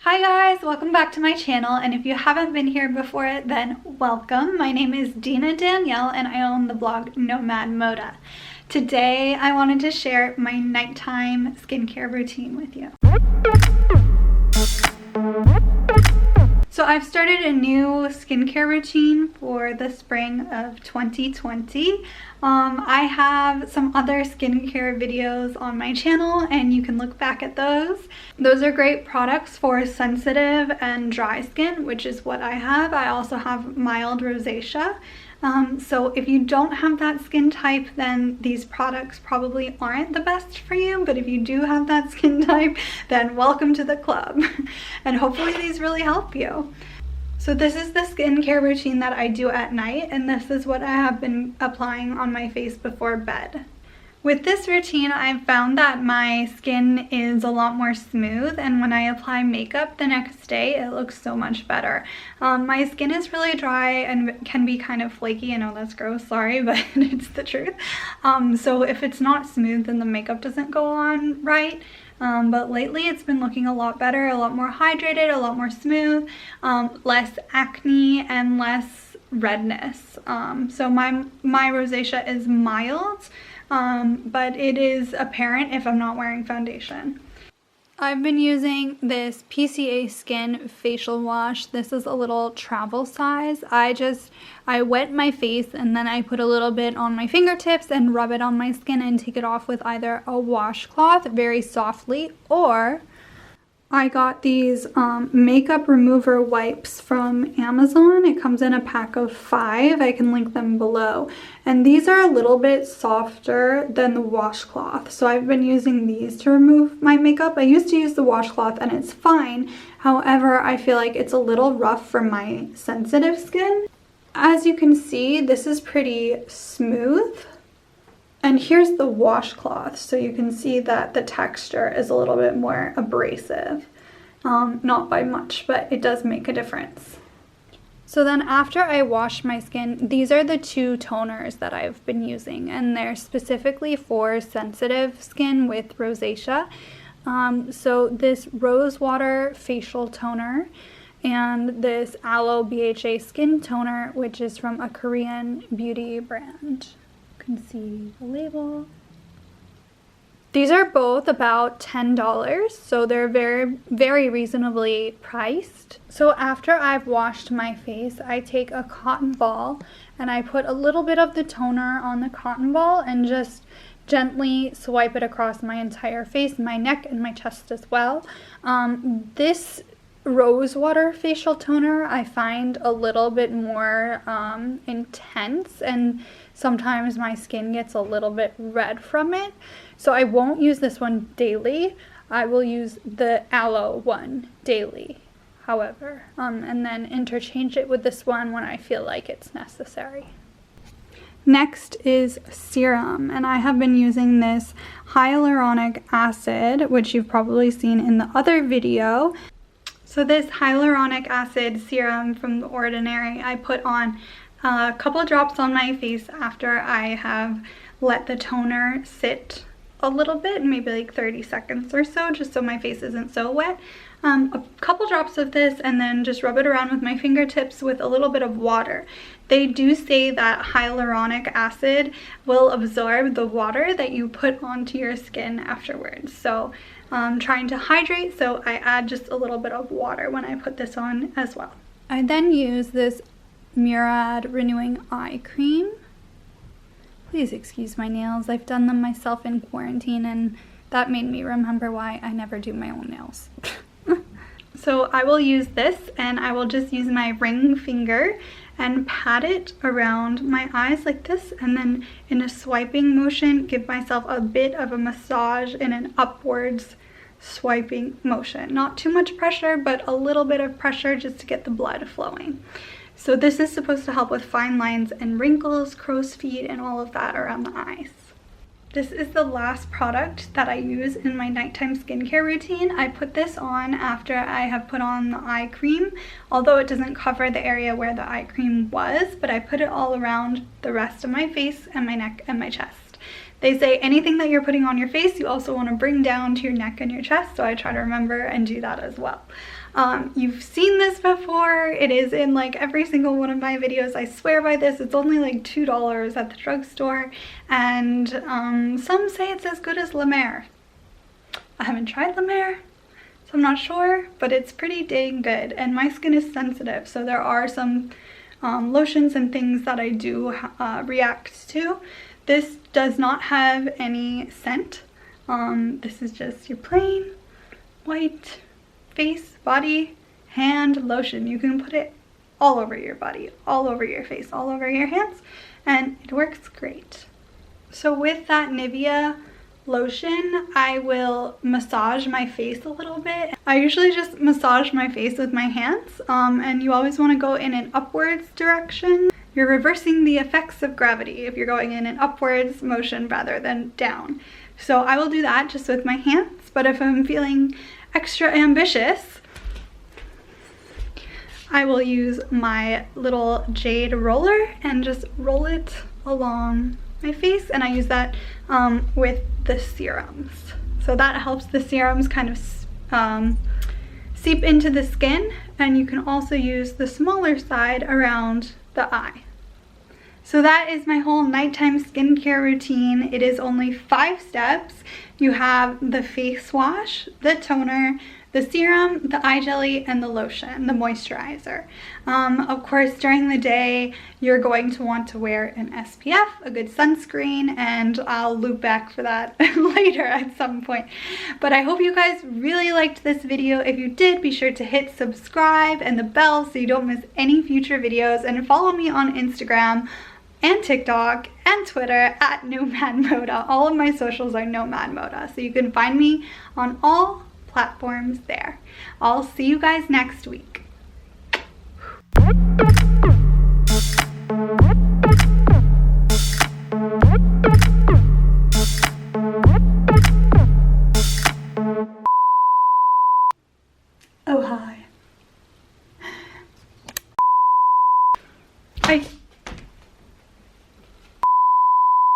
Hi guys, welcome back to my channel, and if you haven't been here before, then welcome. My name is Deena Danielle and I own the blog Nomad Moda. Today I wanted to share my nighttime skincare routine with you. So I've started a new skincare routine for the spring of 2020. I have some other skincare videos on my channel and you can look back at those. Those are great products for sensitive and dry skin, which is what I have. I also have mild rosacea. So if you don't have that skin type, then these products probably aren't the best for you. But if you do have that skin type, then welcome to the club. And hopefully these really help you. So this is the skincare routine that I do at night, and this is what I have been applying on my face before bed. With this routine, I've found that my skin is a lot more smooth, and when I apply makeup the next day, it looks so much better. My skin is really dry and can be kind of flaky. I know that's gross, sorry, but it's the truth. So if it's not smooth, then the makeup doesn't go on right. But lately it's been looking a lot better, a lot more hydrated, a lot more smooth, less acne and less redness. So my rosacea is mild, but it is apparent if I'm not wearing foundation. I've been using this PCA Skin facial wash. This is a little travel size. I wet my face and then I put a little bit on my fingertips and rub it on my skin and take it off with either a washcloth very softly, or I got these makeup remover wipes from Amazon. It comes in a pack of 5. I can link them below. And these are a little bit softer than the washcloth. So I've been using these to remove my makeup. I used to use the washcloth and it's fine. However, I feel like it's a little rough for my sensitive skin. As you can see, this is pretty smooth. And here's the washcloth, so you can see that the texture is a little bit more abrasive. Not by much, but it does make a difference. So then after I wash my skin, these are the 2 toners that I've been using, and they're specifically for sensitive skin with rosacea. So this Rose Water Facial Toner and this Aloe BHA Skin Toner, which is from a Korean beauty brand. Can see the label. These are both about $10, so they're very reasonably priced. So after I've washed my face, I take a cotton ball and I put a little bit of the toner on the cotton ball and just gently swipe it across my entire face, my neck, and my chest as well. This Rose Water Facial Toner I find a little bit more intense, and sometimes my skin gets a little bit red from it. So I won't use this one daily. I will use the Aloe one daily, however, and then interchange it with this one when I feel like it's necessary. Next is serum, and I have been using this Hyaluronic Acid, which you've probably seen in the other video. So this Hyaluronic Acid serum from The Ordinary, I put on a couple drops on my face after I have let the toner sit a little bit, maybe like 30 seconds or so, just so my face isn't so wet. A couple drops of this, and then just rub it around with my fingertips with a little bit of water. They do say that hyaluronic acid will absorb the water that you put onto your skin afterwards. So I'm trying to hydrate, so I add just a little bit of water when I put this on as well. I then use this Murad Renewing Eye Cream. Please excuse my nails. I've done them myself in quarantine, and that made me remember why I never do my own nails. So I will use this, and I will just use my ring finger and pat it around my eyes like this, and then in a swiping motion give myself a bit of a massage in an upwards swiping motion. Not too much pressure, but a little bit of pressure just to get the blood flowing. So this is supposed to help with fine lines and wrinkles, crow's feet, and all of that around the eyes. This is the last product that I use in my nighttime skincare routine. I put this on after I have put on the eye cream, although it doesn't cover the area where the eye cream was, but I put it all around the rest of my face and my neck and my chest. They say anything that you're putting on your face, you also want to bring down to your neck and your chest, so I try to remember and do that as well. You've seen this before. It is in like every single one of my videos. I swear by this. It's only like $2 at the drugstore, and some say it's as good as La Mer. I haven't tried La Mer, so I'm not sure, but it's pretty dang good, and my skin is sensitive, so there are some lotions and things that I do react to. This does not have any scent. This is just your plain white face, body, hand lotion. You can put it all over your body, all over your face, all over your hands, and it works great. So with that Nivea lotion, I will massage my face a little bit. I usually just massage my face with my hands, and you always want to go in an upwards direction. You're reversing the effects of gravity if you're going in an upwards motion rather than down. So I will do that just with my hands, but if I'm feeling extra ambitious, I will use my little jade roller and just roll it along my face, and I use that with the serums. So that helps the serums kind of seep into the skin, and you can also use the smaller side around the eye. So that is my whole nighttime skincare routine. It is only 5 steps. You have the face wash, the toner, the serum, the eye jelly, and the lotion, the moisturizer. Of course, during the day, you're going to want to wear an SPF, a good sunscreen, and I'll loop back for that later at some point. But I hope you guys really liked this video. If you did, be sure to hit subscribe and the bell so you don't miss any future videos, and follow me on Instagram and TikTok and Twitter at NomadModa. All of my socials are NomadModa, so you can find me on all platforms there. I'll see you guys next week. Oh, hi. Bye.